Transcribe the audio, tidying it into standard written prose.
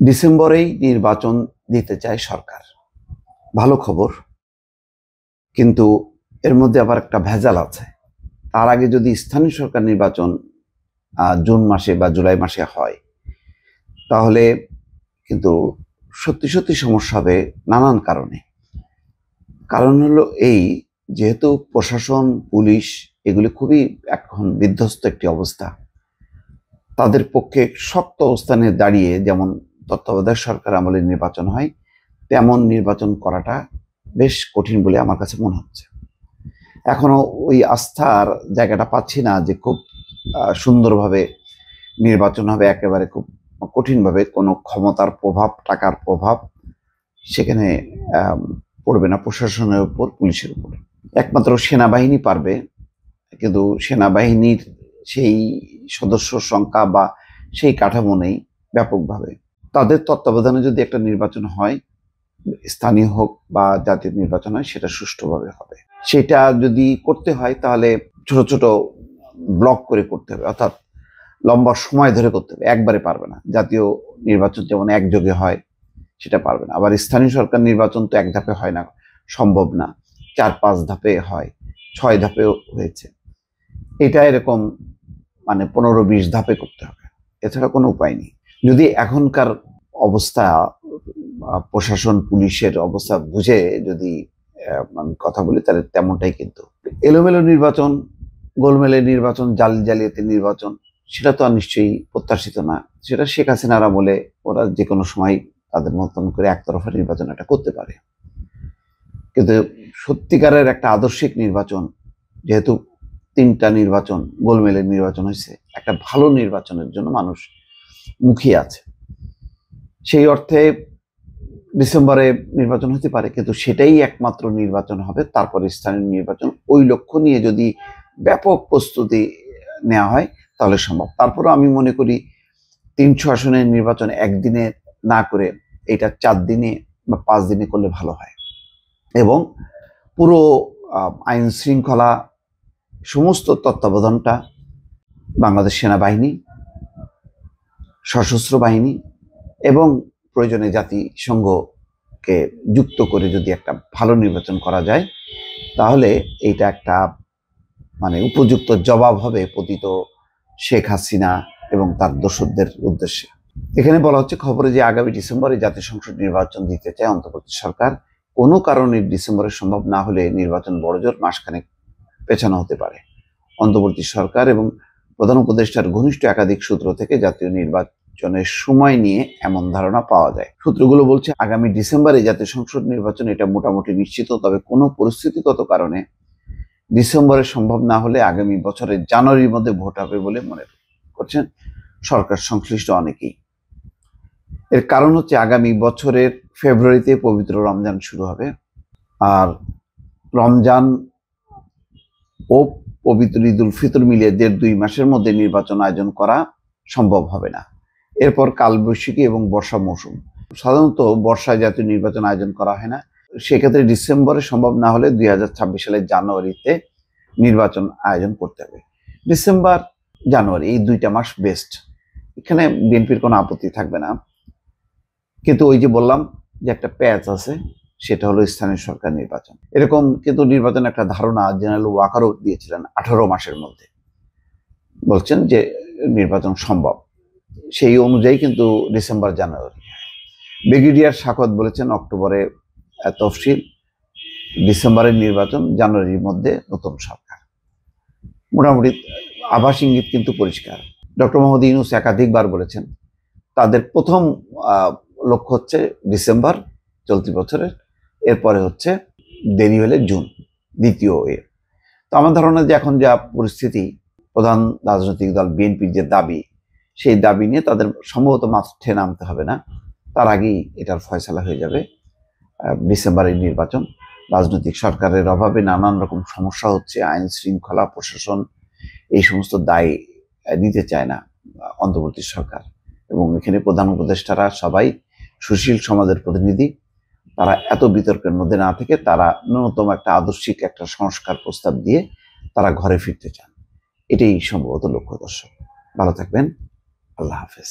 ডিসেম্বরেই নির্বাচন দিতে চায় সরকার। ভালো খবর, কিন্তু এর মধ্যে আবার একটা ভেজাল আছে। তার আগে যদি স্থানীয় সরকার নির্বাচন জুন মাসে বা জুলাই মাসে হয়, তাহলে কিন্তু সত্যি সত্যি সমস্যা হবে নানান কারণে। কারণ হলো এই, যেহেতু প্রশাসন, পুলিশ এগুলি খুবই এখন বিধ্বস্ত একটি অবস্থা। তাদের পক্ষে শক্ত অবস্থানে দাঁড়িয়ে যেমন তত্ত্বাবধায়ক সরকার আমলে নির্বাচন হয়, তেমন নির্বাচন করাটা বেশ কঠিন বলে আমার কাছে মনে হচ্ছে। এখনো ওই আস্থার জায়গাটা পাচ্ছি না যে খুব সুন্দরভাবে নির্বাচন হবে, একেবারে খুব কঠিনভাবে কোনো ক্ষমতার প্রভাব, টাকার প্রভাব সেখানে পড়বে না প্রশাসনের উপর, পুলিশের উপর। একমাত্র সেনাবাহিনী পারবে, কিন্তু সেনাবাহিনীর সেই সদস্য সংখ্যা বা সেই কাঠামো নেই ব্যাপকভাবে। তাদের তত্ত্বাবধানে যদি একটা নির্বাচন হয়, স্থানীয় হোক বা জাতীয় নির্বাচন হয়, সেটা সুষ্ঠুভাবে হবে। সেটা যদি করতে হয় তাহলে ছোট ছোট ব্লক করে করতে হবে, অর্থাৎ লম্বা সময় ধরে করতে হবে। একবারে পারবে না। জাতীয় নির্বাচন যেমন একযোগে হয়, সেটা পারবে না। আবার স্থানীয় সরকার নির্বাচন তো এক ধাপে হয় না, সম্ভব না। 4-5 ধাপে হয়, 6 ধাপেও হয়েছে। এটা এরকম 15-20 ধাপে করতে হবে, এছাড়া কোনো উপায় নেই। যদি এখনকার অবস্থা, প্রশাসন পুলিশের অবস্থা বুঝে যদি আমি কথা বলি, তাহলে তেমনটাই। কিন্তু এলোমেলো নির্বাচন, গোলমেলে নির্বাচন, জালিয়াতি নির্বাচন, সেটা তো আর নিশ্চয়ই প্রত্যাশিত না। সেটা শেখ হাসিনার আমলে ওরা যে কোনো সময় তাদের মতন করে একতরফা নির্বাচন এটা করতে পারে। কিন্তু সত্যিকারের একটা আদর্শিক নির্বাচন, যেহেতু 3টা নির্বাচন গোলমেলের নির্বাচন হয়েছে, একটা ভালো নির্বাচনের জন্য মানুষ মুখিয়ে আছে। সেই অর্থে ডিসেম্বরে নির্বাচন হতে পারে, কিন্তু সেটাই একমাত্র নির্বাচন হবে। তারপরে স্থানীয় নির্বাচন, ওই লক্ষ্য নিয়ে যদি ব্যাপক প্রস্তুতি নেওয়া হয় তাহলে সম্ভব। তারপরে আমি মনে করি 300 আসনের নির্বাচন একদিনে না করে এটা 4 দিনে বা 5 দিনে করলে ভালো হয়, এবং পুরো আইন শৃঙ্খলা সমস্ত তত্ত্বাবধানটা বাংলাদেশ সেনাবাহিনী, সশস্ত্র বাহিনী এবং প্রয়োজনে জাতিসংঘকে যুক্ত করে যদি একটা ভালো নির্বাচন করা যায়, তাহলে এইটা একটা উপযুক্ত জবাব হবে পতিত শেখ হাসিনা এবং তার দোসরদের উদ্দেশ্যে। এখানে বলা হচ্ছে খবরে যে আগামী ডিসেম্বরে জাতীয় সংসদ নির্বাচন দিতে চায় অন্তর্বর্তী সরকার। কোনো কারণে ডিসেম্বরে সম্ভব না হলে নির্বাচন বড়জোর মাসখানেক পেছানো হতে পারে। অন্তর্বর্তী সরকার এবং প্রধান উপদেষ্টার ঘনিষ্ঠ একাধিক সূত্র থেকে জাতীয় নির্বাচনের সময় নিয়ে এমন ধারণা পাওয়া যায়। সূত্রগুলো বলছে আগামী ডিসেম্বরে জাতীয় সংসদ নির্বাচন এটা মোটামুটি নিশ্চিত, তবে কোনো পরিস্থিতিগত কারণে ডিসেম্বরে সম্ভব না হলে আগামী বছরের জানুয়ারির মধ্যে ভোট হবে বলে মনে করছেন সরকার সংশ্লিষ্ট অনেকেই। এর কারণ হচ্ছে আগামী বছরের ফেব্রুয়ারিতে পবিত্র রমজান শুরু হবে, আর রমজান ও পবিত্র ঈদুল ফিতর মিলিয়ে 1.5-2 মাসের মধ্যে নির্বাচন আয়োজন করা সম্ভব হবে না। এরপর কালবৈশাখী এবং বর্ষা মৌসুম, সাধারণত বর্ষায় জাতীয় নির্বাচন আয়োজন করা হয় না। সেক্ষেত্রে ডিসেম্বরে সম্ভব না হলে 2026 সালের জানুয়ারিতে নির্বাচন আয়োজন করতে হবে। ডিসেম্বর, জানুয়ারি এই 2টা মাস বেস্ট, এখানে বিএনপির কোনো আপত্তি থাকবে না। কিন্তু ওই যে বললাম যে একটা প্যাচ আছে, সেটা হলো স্থানীয় সরকার নির্বাচন। এরকম কিন্তু নির্বাচন একটা ধারণা জেনারেল ওয়াকারও দিয়েছিলেন 18 মাসের মধ্যে, বলছেন যে নির্বাচন সম্ভব। সেই অনুযায়ী কিন্তু ডিসেম্বর জানুয়ারি। ব্রিগেডিয়ার শাকত বলেছেন অক্টোবরে তফসিল, ডিসেম্বরের নির্বাচন, জানুয়ারির মধ্যে নতুন সরকার। মোটামুটি আভাস ইঙ্গিত কিন্তু পরিষ্কার। ডক্টর মোহাম্মদ ইউনূস একাধিকবার বলেছেন তাদের প্রথম লক্ষ্য হচ্ছে ডিসেম্বর চলতি বছরের, এরপরে হচ্ছে দেরি হলে জুন, দ্বিতীয় এ। তো আমার ধারণা যে এখন যা পরিস্থিতি, প্রধান রাজনৈতিক দল বিএনপির যে দাবি, সেই দাবি নিয়ে তাদের সম্ভবত মাঠে নামতে হবে না, তার আগেই এটার ফয়সালা হয়ে যাবে। ডিসেম্বরের নির্বাচন, রাজনৈতিক সরকারের অভাবে নানান রকম সমস্যা হচ্ছে, আইন শৃঙ্খলা, প্রশাসন এই সমস্ত দায় নিতে চায় না অন্তর্বর্তী সরকার। এবং এখানে প্রধান উপদেষ্টারা সবাই সুশীল সমাজের প্রতিনিধি, তারা এত বিতর্কের মধ্যে না থেকে তারা ন্যূনতম একটা আদর্শিক একটা সংস্কার প্রস্তাব দিয়ে তারা ঘরে ফিরতে চান। এটাই সম্ভবত লক্ষ্য। দর্শক ভালো থাকবেন, আল্লাহ হাফেজ।